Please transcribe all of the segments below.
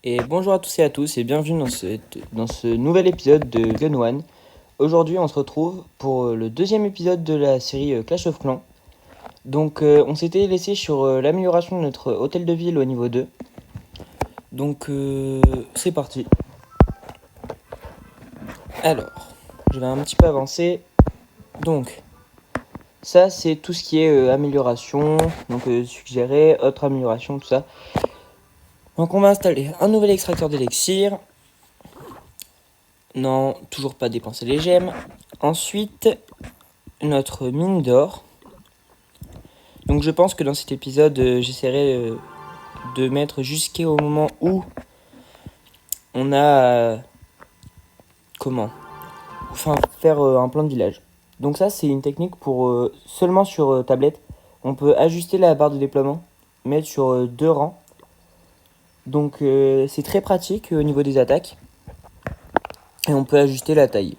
Et bonjour à tous et à tous et bienvenue dans ce nouvel épisode de Gun One. Aujourd'hui on se retrouve pour le deuxième épisode de la série Clash of Clans. Donc on s'était laissé sur l'amélioration de notre hôtel de ville au niveau 2. Donc c'est parti. Alors, je vais un petit peu avancer. Donc, ça c'est tout ce qui est amélioration, donc suggérer, autre amélioration, tout ça. Donc on va installer un nouvel extracteur d'élixir. Non, toujours pas dépenser les gemmes. Ensuite, notre mine d'or. Donc je pense que dans cet épisode, j'essaierai de mettre jusqu'au moment où on a... faire un plan de village. Donc ça, c'est une technique pour seulement sur tablette. On peut ajuster la barre de déploiement, mettre sur 2 rangs. Donc c'est très pratique au niveau des attaques. Et on peut ajuster la taille.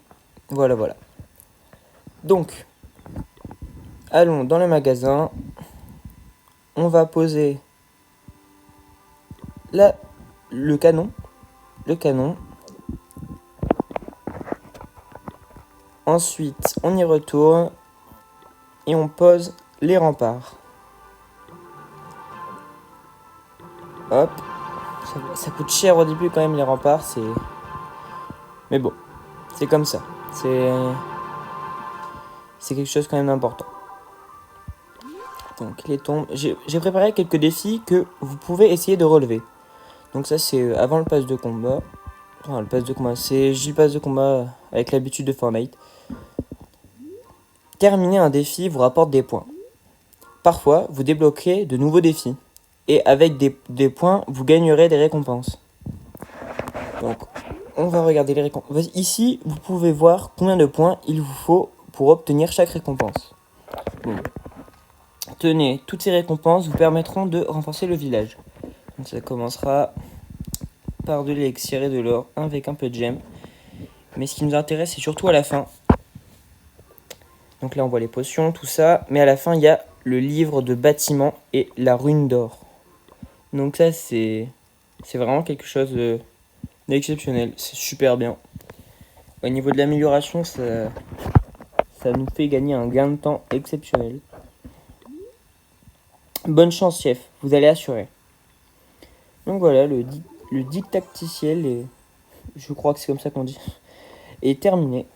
Voilà. Donc, allons dans le magasin. On va poser le canon. Ensuite, on y retourne et on pose les remparts. Hop. Ça coûte cher au début quand même les remparts, mais bon, c'est comme ça. C'est quelque chose quand même d'important. Donc les tombes, j'ai préparé quelques défis que vous pouvez essayer de relever. Donc ça c'est avant le pass de combat. Enfin le pass de combat, j'ai le pass de combat avec l'habitude de Fortnite. Terminer un défi vous rapporte des points. Parfois, vous débloquerez de nouveaux défis. Et avec des points, vous gagnerez des récompenses. Donc, on va regarder les récompenses. Ici, vous pouvez voir combien de points il vous faut pour obtenir chaque récompense. Bon. Tenez, toutes ces récompenses vous permettront de renforcer le village. Donc, ça commencera par de l'élixir et de l'or avec un peu de gemmes. Mais ce qui nous intéresse, c'est surtout à la fin. Donc là, on voit les potions, tout ça. Mais à la fin, il y a le livre de bâtiment et la rune d'or. Donc ça, c'est vraiment quelque chose d'exceptionnel. C'est super bien. Au niveau de l'amélioration, ça nous fait gagner un gain de temps exceptionnel. Bonne chance, chef. Vous allez assurer. Donc voilà, le dictacticiel, je crois que c'est comme ça qu'on dit, est terminé.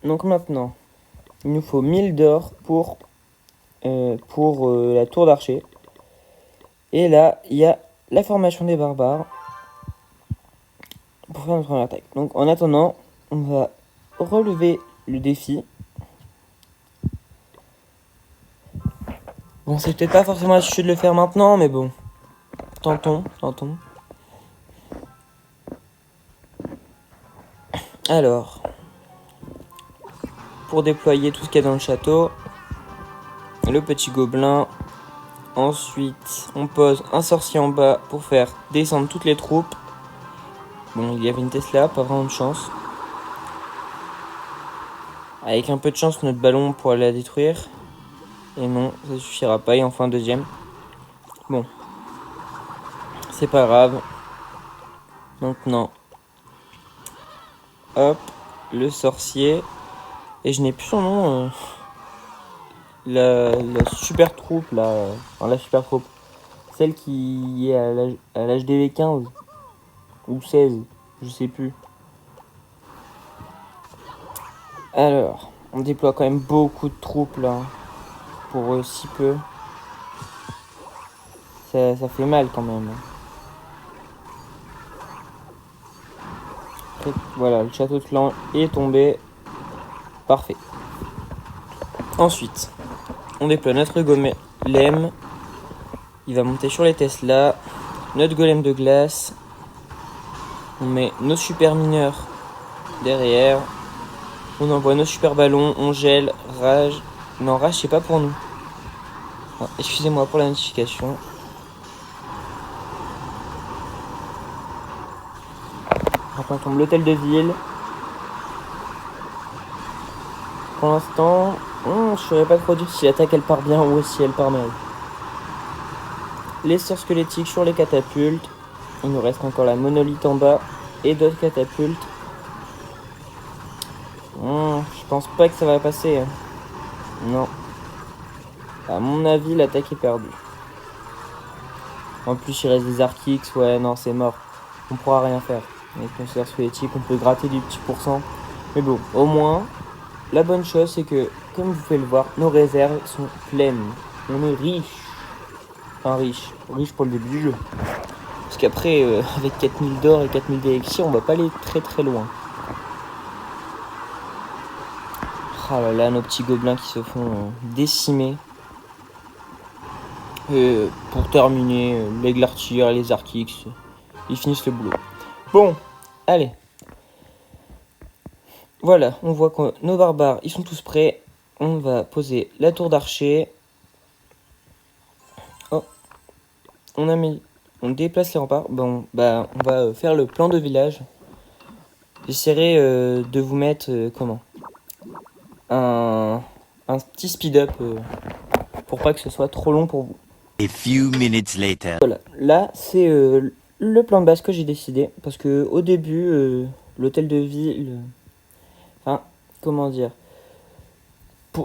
Donc maintenant, il nous faut 1000 d'or pour la tour d'archer. Et là, il y a la formation des barbares pour faire notre première attaque. Donc en attendant, on va relever le défi. Bon, c'est peut-être pas forcément astucieux de le faire maintenant, mais bon. Tentons. Alors, pour déployer tout ce qu'il y a dans le château, le petit gobelin. Ensuite, on pose un sorcier en bas pour faire descendre toutes les troupes. Bon, il y avait une Tesla, pas vraiment de chance. Avec un peu de chance, notre ballon pourra la détruire. Et non, ça suffira pas. Et enfin, deuxième. Bon. C'est pas grave. Maintenant. Hop. Le sorcier. Et je n'ai plus son nom. La super troupe, là. Enfin, la super troupe. Celle qui est à l'HDV 15. Ou 16. Je sais plus. Alors. On déploie quand même beaucoup de troupes, là. Pour si peu. Ça fait mal quand même. Et voilà, le château de clan est tombé. Parfait. Ensuite, on déploie notre golem. Il va monter sur les Tesla. Notre golem de glace. On met nos super mineurs derrière. On envoie nos super ballons. On gèle. Rage. Non, rage, c'est pas pour nous. Oh, excusez-moi pour la notification. Après, on tombe l'hôtel de ville. Pour l'instant, je ne saurais pas trop dire si l'attaque elle part bien ou si elle part mal. Les sorts squelettiques sur les catapultes. Il nous reste encore la monolithe en bas et d'autres catapultes. Je pense pas que ça va passer. Hein. Non. À mon avis, l'attaque est perdue. En plus, il reste des Archix. Ouais, non, c'est mort. On pourra rien faire. Avec nos sœurs soviétiques, on peut gratter du petit pourcent. Mais bon, au moins, la bonne chose, c'est que, comme vous pouvez le voir, nos réserves sont pleines. On est riche. Enfin, riche pour le début du jeu. Parce qu'après, avec 4000 d'or et 4000 d'élixir, on va pas aller très très loin. Ah là là, nos petits gobelins qui se font décimer. Pour terminer, les Glartirs, les Archix, ils finissent le boulot. Bon, allez. Voilà, on voit que nos barbares, ils sont tous prêts. On va poser la tour d'archer. Oh, on déplace les remparts. Bon, bah, on va faire le plan de village. J'essaierai de vous mettre, un petit speed-up pour pas que ce soit trop long pour vous. A few minutes later. Voilà, là, c'est le plan de base que j'ai décidé. Parce que au début, l'hôtel de ville... Enfin, comment dire,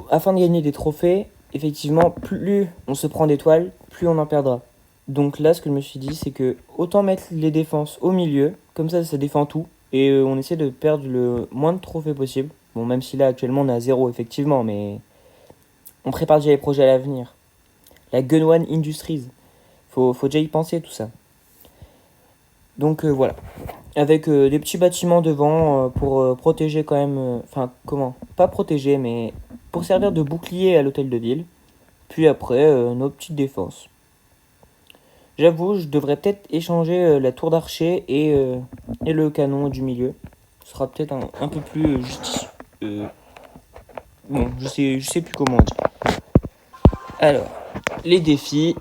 afin de gagner des trophées, effectivement, plus on se prend d'étoiles, plus on en perdra. Donc là, ce que je me suis dit, c'est que autant mettre les défenses au milieu, comme ça défend tout, et on essaie de perdre le moins de trophées possible. Bon, même si là, actuellement, on est à 0, effectivement, mais on prépare déjà les projets à l'avenir. La Gun One Industries, faut déjà y penser, tout ça. Donc voilà. Avec des petits bâtiments devant pour protéger quand même... Enfin, pas protéger, mais pour servir de bouclier à l'hôtel de ville. Puis après, nos petites défenses. J'avoue, je devrais peut-être échanger la tour d'archer et le canon du milieu. Ce sera peut-être un peu plus justicieux. Bon, je sais plus comment dire. Alors, les défis.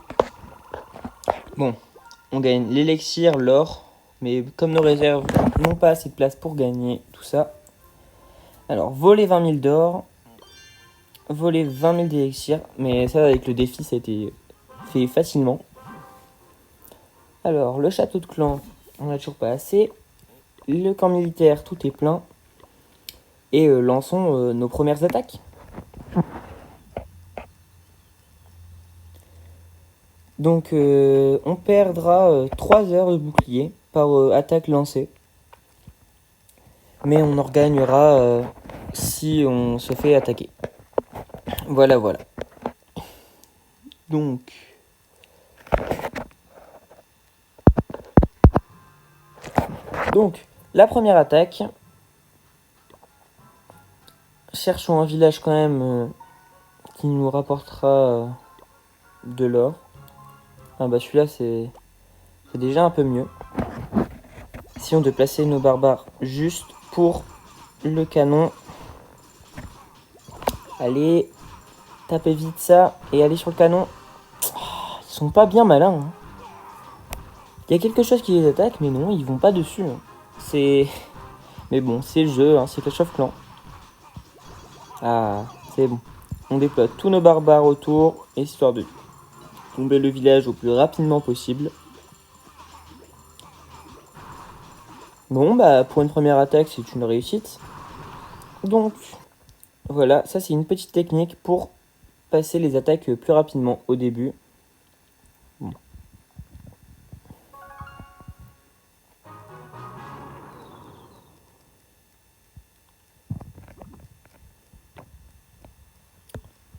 Bon, on gagne l'élixir, l'or. Mais comme nos réserves n'ont pas assez de place pour gagner tout ça. Alors, voler 20 000 d'or. Voler 20 000 d'élixir. Mais ça, avec le défi, ça a été fait facilement. Alors, le château de clan, on n'a toujours pas assez. Le camp militaire, tout est plein. Et lançons nos premières attaques. Donc, on perdra 3 heures de bouclier par attaque lancée. Mais on en regagnera si on se fait attaquer. Voilà. Donc, la première attaque. Cherchons un village quand même qui nous rapportera de l'or. Ah bah celui-là c'est déjà un peu mieux. Essayons de placer nos barbares juste pour le canon. Allez, tapez vite ça et allez sur le canon. Oh, ils sont pas bien malins. Hein. Il y a quelque chose qui les attaque, mais non, ils vont pas dessus. Hein. Mais bon, c'est le jeu, hein, c'est Clash of Clans. Ah, c'est bon. On déploie tous nos barbares autour, histoire de tomber le village au plus rapidement possible. Bon, bah pour une première attaque, c'est une réussite. Donc, voilà, ça c'est une petite technique pour passer les attaques plus rapidement au début. Bon.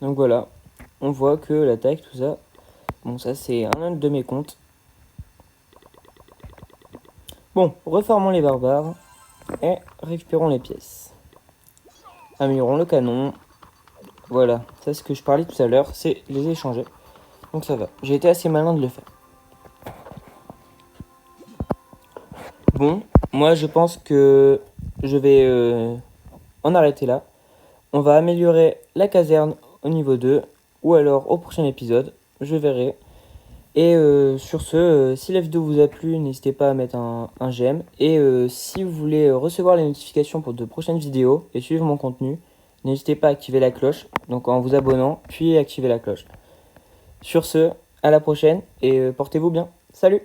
Donc voilà, on voit que l'attaque, tout ça, bon ça c'est un de mes comptes. Bon, reformons les barbares et récupérons les pièces. Améliorons le canon. Voilà, ça c'est ce que je parlais tout à l'heure, c'est les échanger. Donc ça va, j'ai été assez malin de le faire. Bon, moi je pense que je vais en arrêter là. On va améliorer la caserne au niveau 2, ou alors au prochain épisode, je verrai. Et sur ce, si la vidéo vous a plu, n'hésitez pas à mettre un j'aime. Et si vous voulez recevoir les notifications pour de prochaines vidéos et suivre mon contenu, n'hésitez pas à activer la cloche, donc en vous abonnant, puis activer la cloche. Sur ce, à la prochaine et portez-vous bien. Salut!